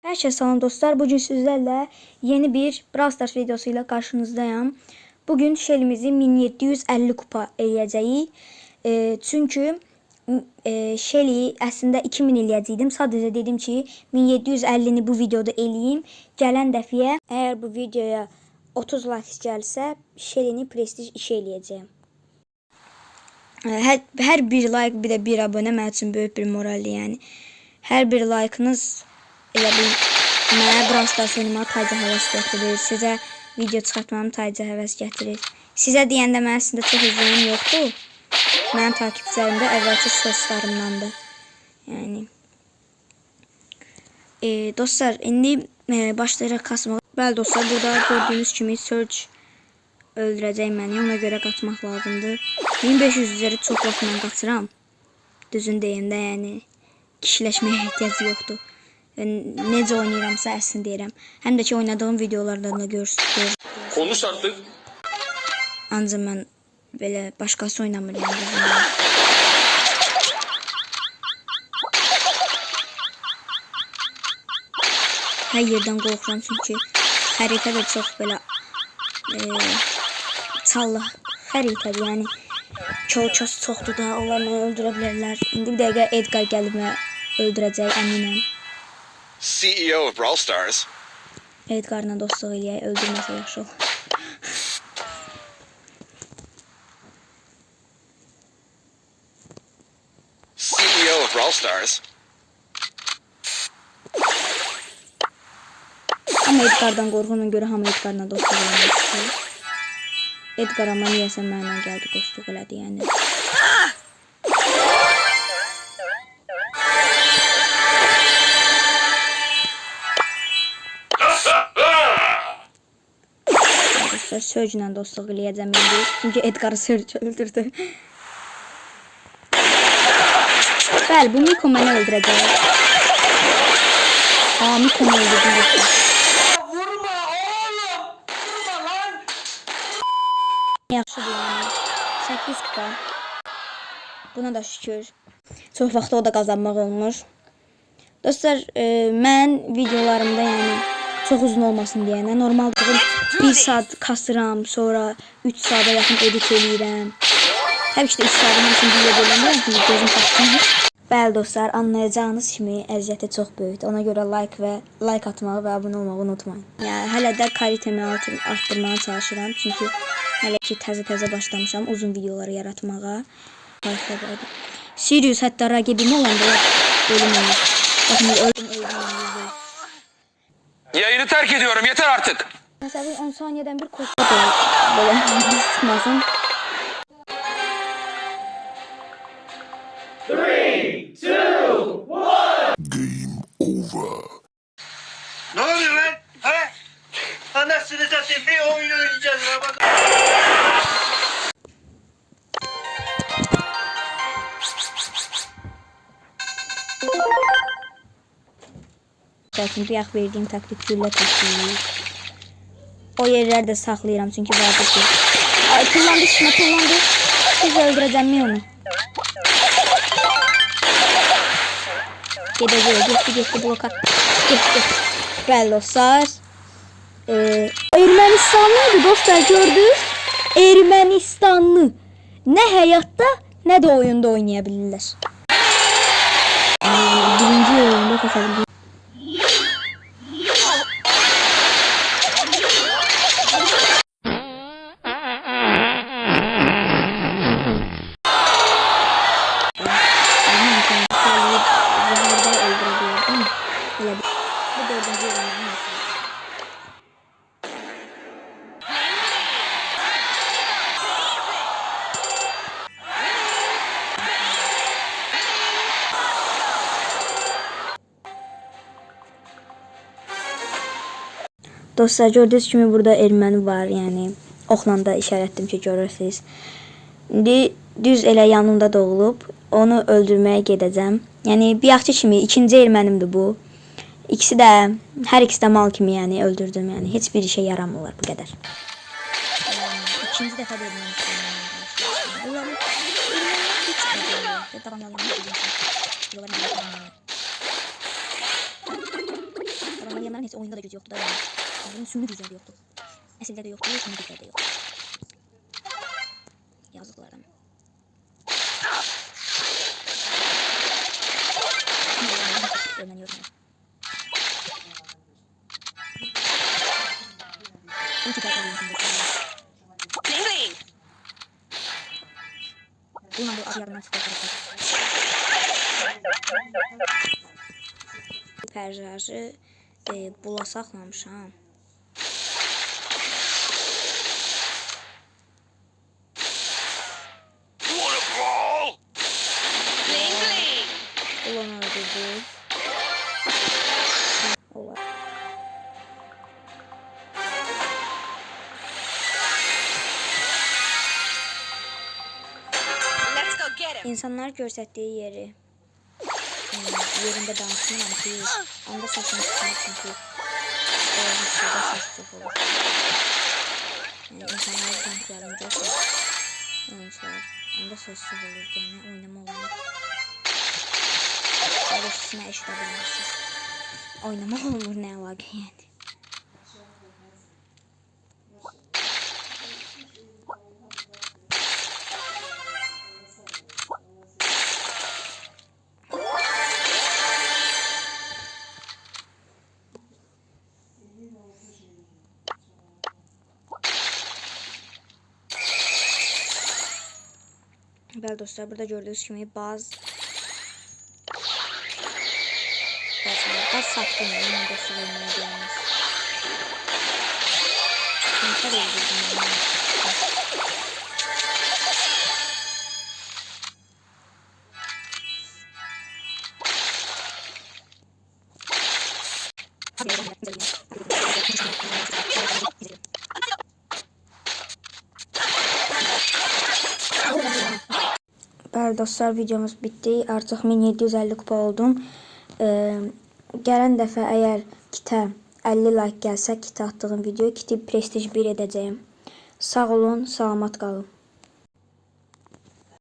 Herkese salam dostlar. Bugün sizlerle yeni bir Brawl Stars videosuyla karşınızdayım. Bugün Shelly'mizi 1750 kupa eləyəcəyik. Çünkü Shelly əslində 2000 eləyəcəydim. Sadəcə dedim ki 1750'ni bu videoda eləyim. Gələn dəfəyə eğer bu videoya 30 like gəlsə Shelly'ni prestij işi eləyəcəyim. Her bir like bir de bir abone mənim üçün böyük bir moraldir yəni. Her bir like'ınız elə bir mənə Brawl Stars oynamaq tayca həvəs gətirir. Sizə video çıxartmam tayca həvəs gətirir. Sizə deyəndə mən əslində çox izləyən yoxdur. Mənim takipçilərim də əvvəlki shortslarımdandır. Yəni dostlar indi başlayırıq kasmağa. Bəli dostlar, burada gördüyünüz kimi Surge öldürəcək məni. Ona görə qaçmaq lazımdır. 1500 üzeri çox vaxt mən qaçıram. Düzün deyəndə yəni kişiləşməyə ehtiyac yoxdur. Necə oynayıramsa əslini deyirəm. Həm də ki oynadığım videolardan da görürsünüz. Konuş artık. Ancaq mən belə başqası oynamır yəni. Hər yerdən qorxuram çünki xəritə də çox belə çallıq xəritədir yəni. Çox çoxdur da, onlar məni öldürə bilərlər. İndi bir dəqiqə Edgar gəlib məni öldürəcək əminəm. CEO of Brawl Stars. Edgar'la dostluq eləyək, öldürməsə yaxşı olur. CEO of Brawl Stars. Ama Edgar'dan qorxuna görə hamı Edgar'la dostluq eləmək istəyir. Edgar ama niyəsə mənimlə gəldi, dostluq elədi yəni. Surge'la dostluq eləyəcəm indi. Çünki Edgar'ı Surge öldürdü. Bəli, bu Miko məni öldürəcək. Miko məni öldürdü. Vurma oğlum! Vurma lan! Yaxşıdır yəni. 8 kupa. Buna da şükür. Çox vaxt o da qazanmaq olmur. Dostlar, mən videolarımda yəni çox uzun olmasın deyənə normal 1 saat kasıram, sonra 3 saata yaxın edit eləyirəm. Təbii ki də 3 saatın hamısını video bölündürəm çünki gözüm patlayır. Bəli dostlar, anlayacağınız kimi əziyyəti çox böyükdür. Ona görə like atmağı və abunə olmağı unutmayın. Yəni hələ də kalitemi arttırmağa çalışıram çünki hələ ki təzə başlamışam uzun videoları yaratmağa. Sirius hətta rəqibim olanda ölüm olur. Baxın öldüm. Yayını terk ediyorum, yeter artık. Mesela 10 saniyeden bir korkma böyle sıkmasın. 3, 2, 1. Game over. Ne oluyor lan? Ha? Anasını satayım, bir oyun oynayacağız Ramazan. Şimdi yak verdiğim taktik gülle taktiği. O yerlerde saklayıram çünkü vardı ki. Ay kullandı. Siz öldüreceğim mi onu? Gitti bloka. Gitti. Bəli dostlar. Ermənistanlıydı dostlar, gördünüz? Ermənistanlı. Ne hayatta ne de oyunda oynayabilirler. Birinci oyunda kaçabilir. Dostlar gördüğünüz kimi burada erməni var, yani oxla da işarətlədim ki görürsünüz. İndi düz elə yanımda doğulub, onu öldürməyə gedəcəm. Yəni biyaxçı kimi ikinci ermənimdir bu. Hər ikisi də mal kimi yəni öldürdüm, yəni heç bir işə yaramırlar bu qədər. İkinci dəfə də Onların heç oyunda da gücü yoxdur da. Yəni. Bunun süni gücləri yoxdur. Əsildə də yoxdur, süni gücləri də yoxdur. Yazıqlarım. Ölməni yormayın. Ulti təkrar Tingling. Bununla bu ad yarından çıxıyor. Pərjajı bula saxlamışam. What a brawl! Tingling. Ulan öldürdü. Olar. Let's go get him. İnsanlar göstərdiyi yeri yerində danışmıram ki, onda səsini çıxmır çünki hissədə səs çox olur. Yəni, insanları tanklarını göstər, oyuncular, onda səs çox olur, yəni oynama olmur. Ayrışısına eşidə bilmərsiniz. Oynama olmur, nə əlaqə yəni. Bəli dostlar, burada gördüyünüz kimi baz satqın ilə dostlar olmaya gəlməz. Nələr öldürdüm mən? Bəli dostlar, videomuz bitdi. Artıq 1750 kupa oldum. Gələn dəfə əgər kitə 50 like gəlsə, kitə atdığım videoyu kitə prestij 1 edəcəyim. Sağ olun, salamat qalın.